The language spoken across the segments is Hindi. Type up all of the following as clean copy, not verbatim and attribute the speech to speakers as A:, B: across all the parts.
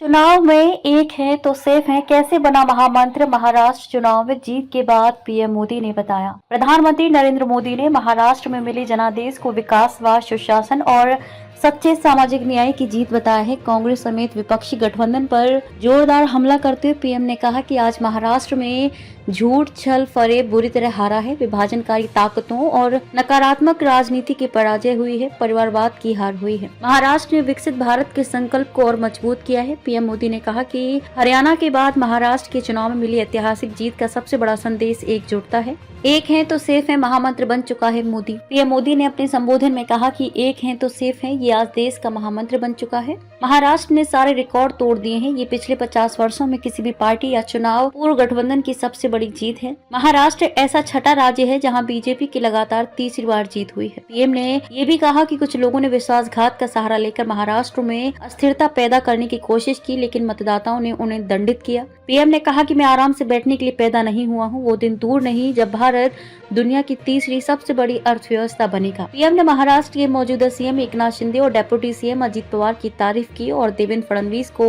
A: चुनाव में एक है तो सेफ है कैसे बना महामंत्र। महाराष्ट्र चुनाव में जीत के बाद पीएम मोदी ने बताया। प्रधानमंत्री नरेंद्र मोदी ने महाराष्ट्र में मिले जनादेश को विकास व सुशासन और सच्चे सामाजिक न्याय की जीत बताया है। कांग्रेस समेत विपक्षी गठबंधन पर जोरदार हमला करते हुए पीएम ने कहा कि आज महाराष्ट्र में झूठ छल फरेब बुरी तरह हारा है। विभाजनकारी ताकतों और नकारात्मक राजनीति की पराजय हुई है। परिवारवाद की हार हुई है। महाराष्ट्र ने विकसित भारत के संकल्प को और मजबूत किया है। पीएम मोदी ने कहा कि हरियाणा के बाद महाराष्ट्र के चुनाव में मिली ऐतिहासिक जीत का सबसे बड़ा संदेश एकजुटता है। एक है तो सेफ है महामंत्र बन चुका है मोदी। पीएम मोदी ने अपने संबोधन में कहा कि एक है तो सेफ है ये आज देश का महामंत्र बन चुका है। महाराष्ट्र ने सारे रिकॉर्ड तोड़ दिए हैं। ये पिछले 50 वर्षों में किसी भी पार्टी या चुनाव पूर्व गठबंधन की सबसे बड़ी जीत है। महाराष्ट्र ऐसा छठा राज्य है जहां बीजेपी की लगातार तीसरी बार जीत हुई है। पीएम ने ये भी कहा कि कुछ लोगों ने विश्वासघात का सहारा लेकर महाराष्ट्र में अस्थिरता पैदा करने की कोशिश की, लेकिन मतदाताओं ने उन्हें दंडित किया। पीएम ने कहा कि मैं आराम से बैठने के लिए पैदा नहीं हुआ हूँ। वो दिन दूर नहीं जब भारत दुनिया की तीसरी सबसे बड़ी अर्थव्यवस्था बनेगा। पीएम ने महाराष्ट्र के मौजूदा सीएम एकनाथ शिंदे और डेप्यूटी सीएम अजित पवार की तारीफ की और देवेंद्र फडणवीस को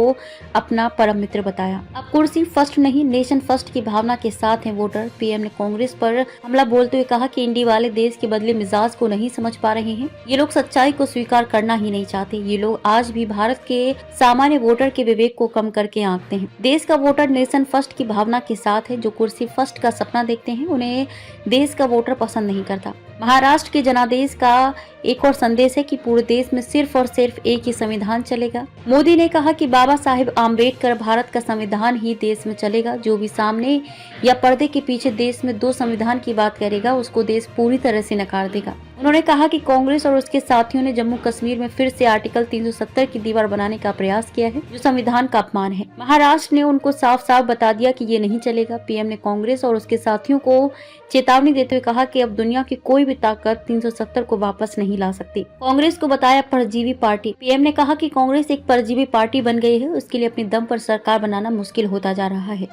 A: अपना परम मित्र बताया। अब कुर्सी फर्स्ट नहीं नेशन फर्स्ट की भावना के साथ हैं वोटर। पीएम ने कांग्रेस पर हमला बोलते हुए कहा कि इंडी वाले देश के बदले मिजाज को नहीं समझ पा रहे हैं। ये लोग सच्चाई को स्वीकार करना ही नहीं चाहते। ये लोग आज भी भारत के सामान्य वोटर के विवेक को कम करके आंकते हैं। देश का वोटर नेशन फर्स्ट की भावना के साथ है। जो कुर्सी फर्स्ट का सपना देखते हैं उन्हें देश का वोटर पसंद नहीं करता। महाराष्ट्र के जनादेश का एक और संदेश है कि पूरे देश में सिर्फ और सिर्फ एक ही संविधान चलेगा। मोदी ने कहा कि बाबा साहेब आम्बेडकर भारत का संविधान ही देश में चलेगा। जो भी सामने या पर्दे के पीछे देश में दो संविधान की बात करेगा उसको देश पूरी तरह से नकार देगा। उन्होंने कहा कि कांग्रेस और उसके साथियों ने जम्मू कश्मीर में फिर से आर्टिकल 370 की दीवार बनाने का प्रयास किया है जो संविधान का अपमान है। महाराष्ट्र ने उनको साफ साफ बता दिया कि ये नहीं चलेगा। पीएम ने कांग्रेस और उसके साथियों को चेतावनी देते हुए कहा कि अब दुनिया की कोई भी ताकत 370 को वापस नहीं ला सकती। कांग्रेस को बताया परजीवी पार्टी। पीएम ने कहा कि कांग्रेस एक परजीवी पार्टी बन गई है। उसके लिए अपने दम पर सरकार बनाना मुश्किल होता जा रहा है।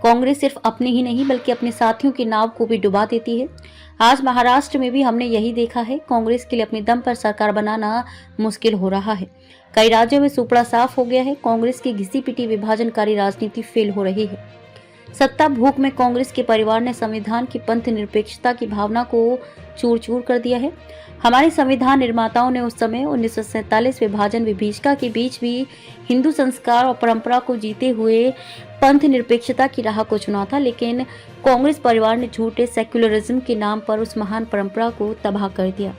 A: कांग्रेस सिर्फ अपने ही नहीं बल्कि अपने साथियों की नाव को भी डुबा देती है। आज महाराष्ट्र में भी हमने यही देखा है। कांग्रेस के लिए अपने दम पर सरकार बनाना मुश्किल हो रहा है। कई राज्यों में सुपड़ा साफ हो गया है। कांग्रेस की घिसी पिटी विभाजनकारी राजनीति फेल हो रही है। सत्ता भूख में कांग्रेस के परिवार ने संविधान की पंथ निरपेक्षता की भावना को चूर चूर कर दिया है। हमारे संविधान निर्माताओं ने उस समय 1947 विभाजन विभीषिका के बीच भी हिंदू संस्कार और परंपरा को जीते हुए पंथ निरपेक्षता की राह को चुना था, लेकिन कांग्रेस परिवार ने झूठे सेक्युलरिज्म के नाम पर उस महान परंपरा को तबाह कर दिया।